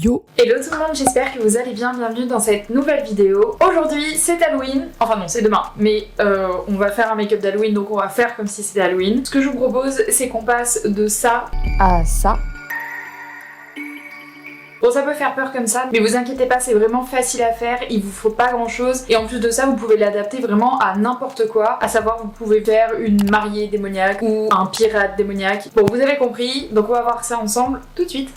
Yo! Hello tout le monde, j'espère que vous allez bien, bienvenue dans cette nouvelle vidéo. Aujourd'hui c'est Halloween, enfin non c'est demain, mais on va faire un make-up d'Halloween donc on va faire comme si c'était Halloween. Ce que je vous propose c'est qu'on passe de ça à ça. Bon ça peut faire peur comme ça, mais vous inquiétez pas, c'est vraiment facile à faire, il vous faut pas grand chose. Et en plus de ça, vous pouvez l'adapter vraiment à n'importe quoi. À savoir, vous pouvez faire une mariée démoniaque ou un pirate démoniaque. Bon, vous avez compris, donc on va voir ça ensemble tout de suite.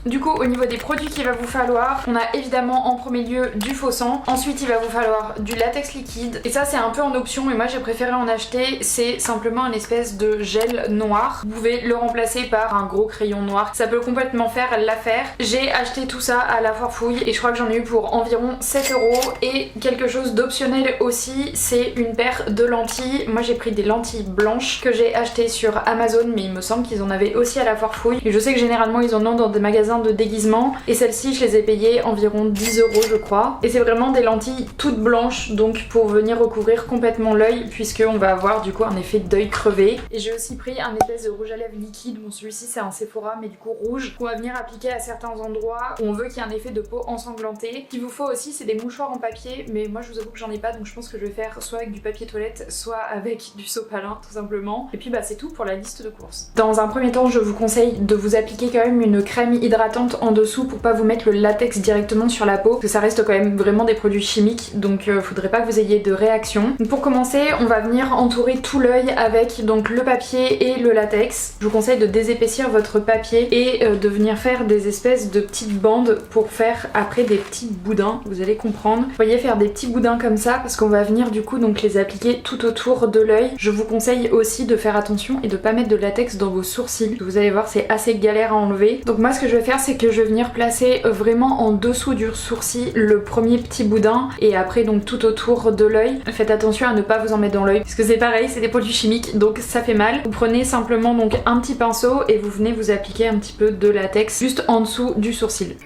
Du coup, au niveau des produits qu'il va vous falloir, on a évidemment en premier lieu du faux sang. Ensuite, il va vous falloir du latex liquide. Et ça, c'est un peu en option, mais moi j'ai préféré en acheter. C'est simplement une espèce de gel noir. Vous pouvez le remplacer par un gros crayon noir. Ça peut complètement faire l'affaire. J'ai acheté tout ça à la foire fouille et je crois que j'en ai eu pour environ 7 €. Et quelque chose d'optionnel aussi, c'est une paire de lentilles. Moi j'ai pris des lentilles blanches que j'ai achetées sur Amazon, mais il me semble qu'ils en avaient aussi à la foire fouille. Et je sais que généralement ils en ont dans des magasins de déguisement, et celles-ci je les ai payées environ 10 € je crois, et c'est vraiment des lentilles toutes blanches, donc pour venir recouvrir complètement l'œil, puisque on va avoir du coup un effet d'œil crevé. Et j'ai aussi pris un espèce de rouge à lèvres liquide. Bon, celui-ci c'est un Sephora mais du coup rouge, qu'on va venir appliquer à certains endroits où on veut qu'il y ait un effet de peau ensanglantée. Ce qu'il vous faut aussi c'est des mouchoirs en papier, mais moi je vous avoue que j'en ai pas, donc je pense que je vais faire soit avec du papier toilette, soit avec du sopalin tout simplement. Et puis bah c'est tout pour la liste de courses. Dans un premier temps, je vous conseille de vous appliquer quand même une crème hydratante en dessous pour pas vous mettre le latex directement sur la peau, parce que ça reste quand même vraiment des produits chimiques, donc faudrait pas que vous ayez de réaction. Donc pour commencer, on va venir entourer tout l'œil avec donc le papier et le latex. Je vous conseille de désépaissir votre papier et de venir faire des espèces de petites bandes pour faire après des petits boudins, vous allez comprendre. Vous voyez, faire des petits boudins comme ça, parce qu'on va venir du coup donc les appliquer tout autour de l'œil. Je vous conseille aussi de faire attention et de pas mettre de latex dans vos sourcils. Vous allez voir, c'est assez galère à enlever. Donc moi ce que je vais faire, c'est que je vais venir placer vraiment en dessous du sourcil le premier petit boudin, et après donc tout autour de l'œil. Faites attention à ne pas vous en mettre dans l'œil, parce que c'est pareil, c'est des produits chimiques, donc ça fait mal. Vous prenez simplement donc un petit pinceau et vous venez vous appliquer un petit peu de latex juste en dessous du sourcil.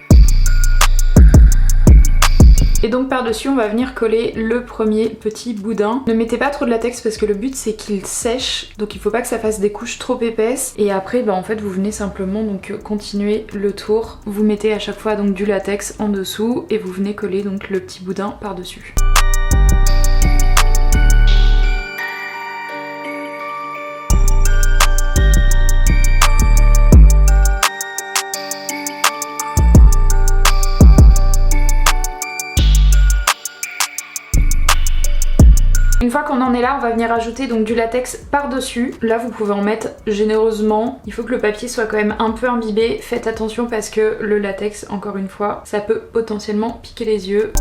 Et donc par-dessus on va venir coller le premier petit boudin. Ne mettez pas trop de latex parce que le but c'est qu'il sèche, donc il faut pas que ça fasse des couches trop épaisses. Et après bah en fait vous venez simplement donc continuer le tour. Vous mettez à chaque fois donc du latex en dessous et vous venez coller donc le petit boudin par-dessus. Une fois qu'on en est là, on va venir ajouter donc du latex par-dessus. Là vous pouvez en mettre généreusement. Il faut que le papier soit quand même un peu imbibé. Faites attention parce que le latex, encore une fois, ça peut potentiellement piquer les yeux.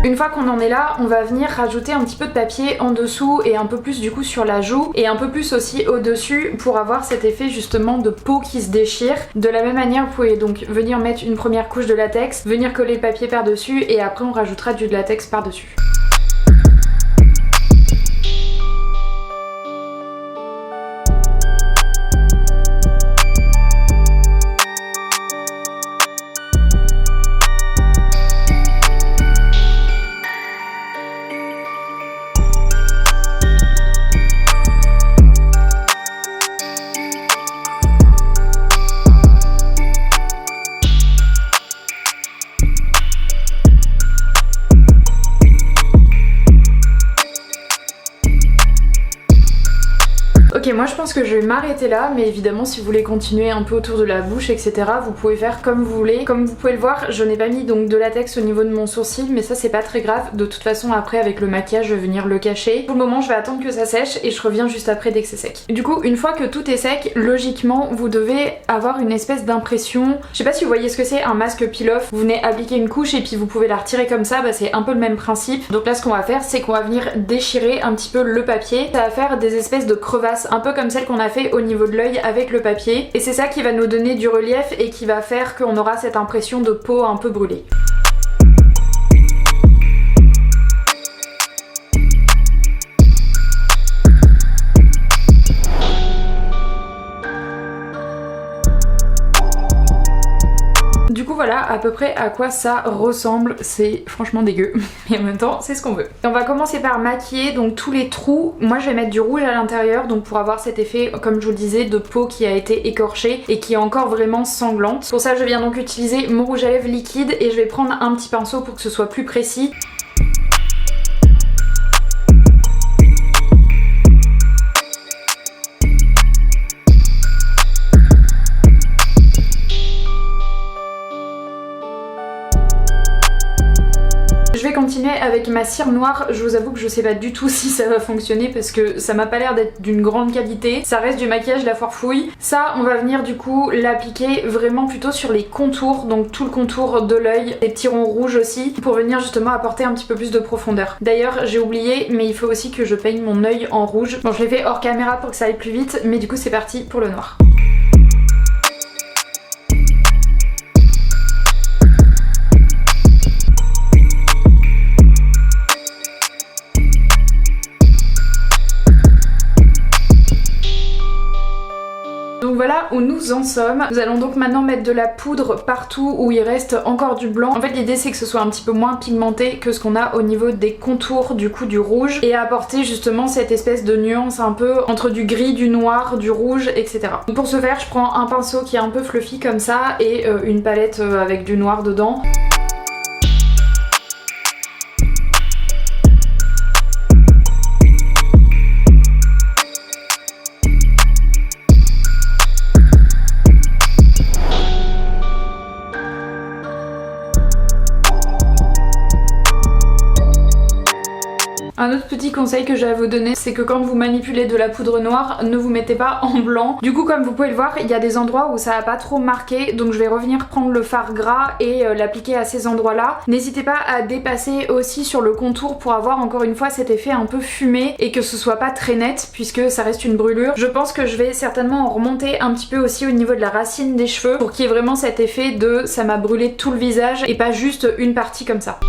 Une fois qu'on en est là, on va venir rajouter un petit peu de papier en dessous et un peu plus du coup sur la joue et un peu plus aussi au-dessus pour avoir cet effet justement de peau qui se déchire. De la même manière, vous pouvez donc venir mettre une première couche de latex, venir coller le papier par-dessus et après on rajoutera du latex par-dessus. Ok, moi je pense que je vais m'arrêter là, mais évidemment si vous voulez continuer un peu autour de la bouche etc, vous pouvez faire comme vous voulez. Comme vous pouvez le voir, je n'ai pas mis donc de latex au niveau de mon sourcil, mais ça c'est pas très grave. De toute façon après avec le maquillage je vais venir le cacher. Pour le moment je vais attendre que ça sèche et je reviens juste après dès que c'est sec. Du coup une fois que tout est sec, logiquement vous devez avoir une espèce d'impression. Je sais pas si vous voyez ce que c'est, un masque peel-off. Vous venez appliquer une couche et puis vous pouvez la retirer comme ça, bah c'est un peu le même principe. Donc là ce qu'on va faire c'est qu'on va venir déchirer un petit peu le papier. Ça va faire des espèces de crevasses, un peu comme celle qu'on a fait au niveau de l'œil avec le papier. Et c'est ça qui va nous donner du relief et qui va faire qu'on aura cette impression de peau un peu brûlée. voilà à peu peu près à quoi ça ressemble. C'est franchement dégueu, mais en même temps c'est ce qu'on veut. Et on va commencer par maquiller donc tous les trous. Moi je vais mettre du rouge à l'intérieur, donc pour avoir cet effet, comme je vous le disais, de peau qui a été écorchée et qui est encore vraiment sanglante. Pour ça je viens donc utiliser mon rouge à lèvres liquide et je vais prendre un petit pinceau pour que ce soit plus précis. Je vais continuer avec ma cire noire. Je vous avoue que je sais pas du tout si ça va fonctionner parce que ça m'a pas l'air d'être d'une grande qualité. Ça reste du maquillage la foire fouille. Ça, on va venir du coup l'appliquer vraiment plutôt sur les contours, donc tout le contour de l'œil, les petits ronds rouges aussi, pour venir justement apporter un petit peu plus de profondeur. D'ailleurs, j'ai oublié, mais il faut aussi que je peigne mon œil en rouge. Bon, je l'ai fait hors caméra pour que ça aille plus vite, mais du coup c'est parti pour le noir. Donc voilà où nous en sommes. Nous allons donc maintenant mettre de la poudre partout où il reste encore du blanc. En fait l'idée c'est que ce soit un petit peu moins pigmenté que ce qu'on a au niveau des contours du coup du rouge et apporter justement cette espèce de nuance un peu entre du gris, du noir, du rouge, etc. Donc pour ce faire je prends un pinceau qui est un peu fluffy comme ça et une palette avec du noir dedans. Un autre petit conseil que j'ai à vous donner, c'est que quand vous manipulez de la poudre noire, ne vous mettez pas en blanc. Du coup, comme vous pouvez le voir, il y a des endroits où ça a pas trop marqué, donc je vais revenir prendre le fard gras et l'appliquer à ces endroits-là. N'hésitez pas à dépasser aussi sur le contour pour avoir encore une fois cet effet un peu fumé et que ce soit pas très net puisque ça reste une brûlure. Je pense que je vais certainement en remonter un petit peu aussi au niveau de la racine des cheveux pour qu'il y ait vraiment cet effet de ça m'a brûlé tout le visage et pas juste une partie comme ça.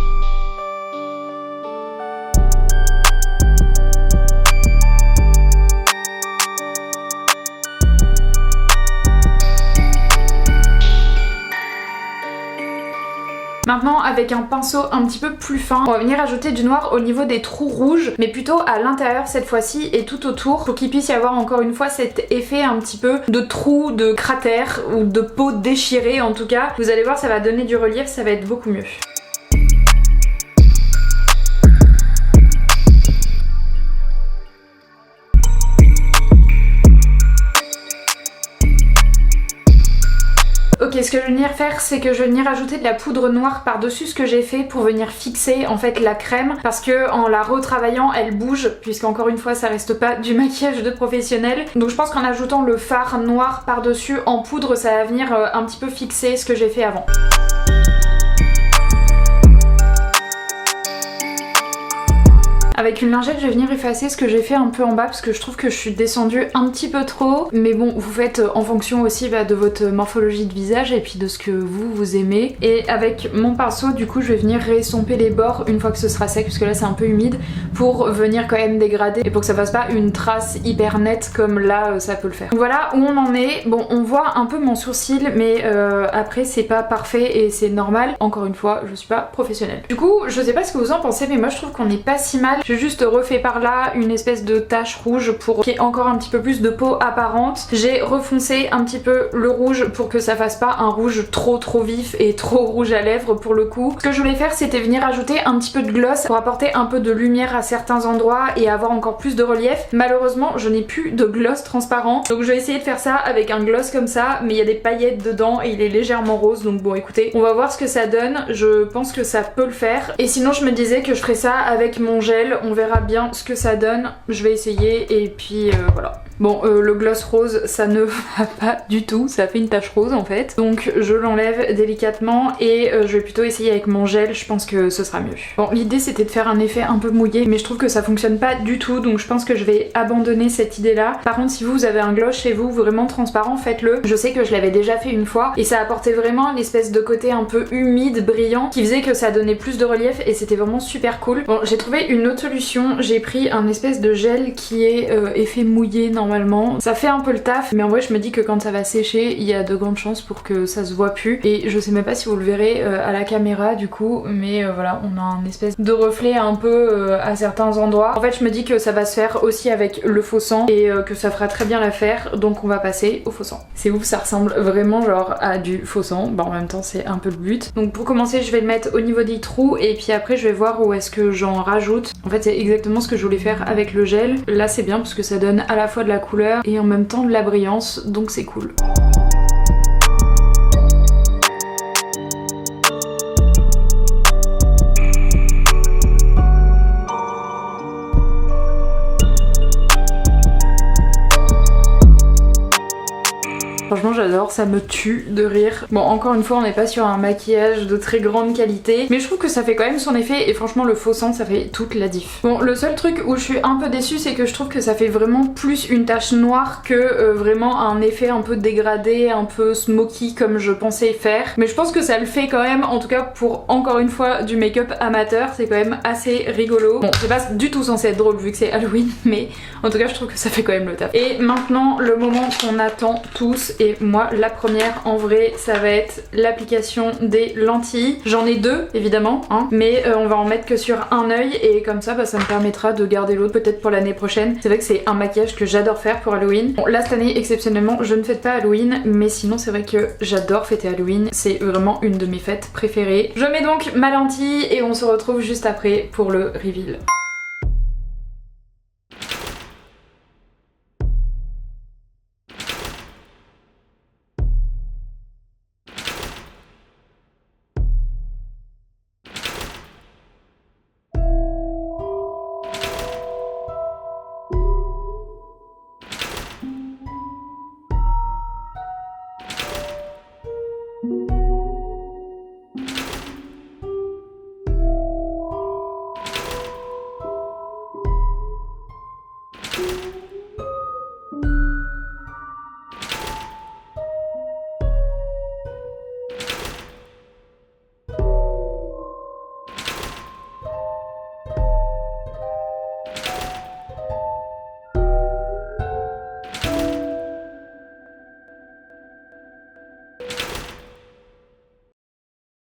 Maintenant avec un pinceau un petit peu plus fin, on va venir ajouter du noir au niveau des trous rouges, mais plutôt à l'intérieur cette fois-ci et tout autour pour qu'il puisse y avoir encore une fois cet effet un petit peu de trou, de cratère ou de peau déchirée en tout cas. Vous allez voir ça va donner du relief, ça va être beaucoup mieux. Ok, ce que je vais venir faire, c'est que je vais venir ajouter de la poudre noire par-dessus ce que j'ai fait pour venir fixer en fait la crème parce que en la retravaillant, elle bouge puisqu'encore une fois, ça reste pas du maquillage de professionnel. Donc je pense qu'en ajoutant le fard noir par-dessus en poudre, ça va venir un petit peu fixer ce que j'ai fait avant. Avec une lingette, je vais venir effacer ce que j'ai fait un peu en bas parce que je trouve que je suis descendue un petit peu trop. Mais bon, vous faites en fonction aussi de votre morphologie de visage et puis de ce que vous aimez. Et avec mon pinceau, du coup, je vais venir restomper les bords une fois que ce sera sec, parce que là c'est un peu humide, pour venir quand même dégrader et pour que ça fasse pas une trace hyper nette comme là ça peut le faire. Donc voilà où on en est. Bon, on voit un peu mon sourcil, mais après c'est pas parfait et c'est normal. Encore une fois, je suis pas professionnelle. Du coup, je sais pas ce que vous en pensez, mais moi je trouve qu'on est pas si mal. J'ai juste refait par là une espèce de tache rouge pour qu'il y ait encore un petit peu plus de peau apparente. J'ai refoncé un petit peu le rouge pour que ça fasse pas un rouge trop vif et trop rouge à lèvres pour le coup. Ce que je voulais faire, c'était venir ajouter un petit peu de gloss pour apporter un peu de lumière à certains endroits et avoir encore plus de relief. Malheureusement, je n'ai plus de gloss transparent, donc je vais essayer de faire ça avec un gloss comme ça, mais il y a des paillettes dedans et il est légèrement rose, donc bon écoutez, on va voir ce que ça donne. Je pense que ça peut le faire. Et sinon je me disais que je ferais ça avec mon gel. On verra bien ce que ça donne, je vais essayer et puis voilà. Bon, le gloss rose, ça ne va pas du tout, ça fait une tache rose en fait. Donc je l'enlève délicatement et je vais plutôt essayer avec mon gel, je pense que ce sera mieux. Bon, l'idée c'était de faire un effet un peu mouillé, mais je trouve que ça fonctionne pas du tout, donc je pense que je vais abandonner cette idée-là. Par contre, si vous avez un gloss chez vous vraiment transparent, faites-le. Je sais que je l'avais déjà fait une fois et ça apportait vraiment l'espèce de côté un peu humide, brillant, qui faisait que ça donnait plus de relief et c'était vraiment super cool. Bon, j'ai trouvé une autre solution, j'ai pris un espèce de gel qui est effet mouillé normalement. Ça fait un peu le taf, mais en vrai je me dis que quand ça va sécher, il y a de grandes chances pour que ça se voit plus. Et je sais même pas si vous le verrez à la caméra du coup, mais voilà, on a un espèce de reflet un peu à certains endroits. En fait je me dis que ça va se faire aussi avec le faux sang et que ça fera très bien l'affaire, donc on va passer au faux sang. C'est ouf, ça ressemble vraiment genre à du faux sang, bah en même temps c'est un peu le but. Donc pour commencer je vais le mettre au niveau des trous et puis après je vais voir où est-ce que j'en rajoute. En fait c'est exactement ce que je voulais faire avec le gel. Là c'est bien parce que ça donne à la fois de la couleur et en même temps de la brillance, donc c'est cool. Franchement j'adore, ça me tue de rire. Bon encore une fois on n'est pas sur un maquillage de très grande qualité, mais je trouve que ça fait quand même son effet et franchement le faux sang ça fait toute la diff. Bon le seul truc où je suis un peu déçue c'est que je trouve que ça fait vraiment plus une tache noire que vraiment un effet un peu dégradé, un peu smoky comme je pensais faire. Mais je pense que ça le fait quand même, en tout cas pour encore une fois du make-up amateur, c'est quand même assez rigolo. Bon c'est pas du tout censé être drôle vu que c'est Halloween, mais en tout cas je trouve que ça fait quand même le taf. Et maintenant le moment qu'on attend tous. Et moi la première en vrai ça va être l'application des lentilles. J'en ai deux évidemment hein, mais on va en mettre que sur un œil et comme ça bah, ça me permettra de garder l'autre peut-être pour l'année prochaine. C'est vrai que c'est un maquillage que j'adore faire pour Halloween. Bon là cette année exceptionnellement je ne fête pas Halloween, mais sinon c'est vrai que j'adore fêter Halloween. C'est vraiment une de mes fêtes préférées. Je mets donc ma lentille et on se retrouve juste après pour le reveal.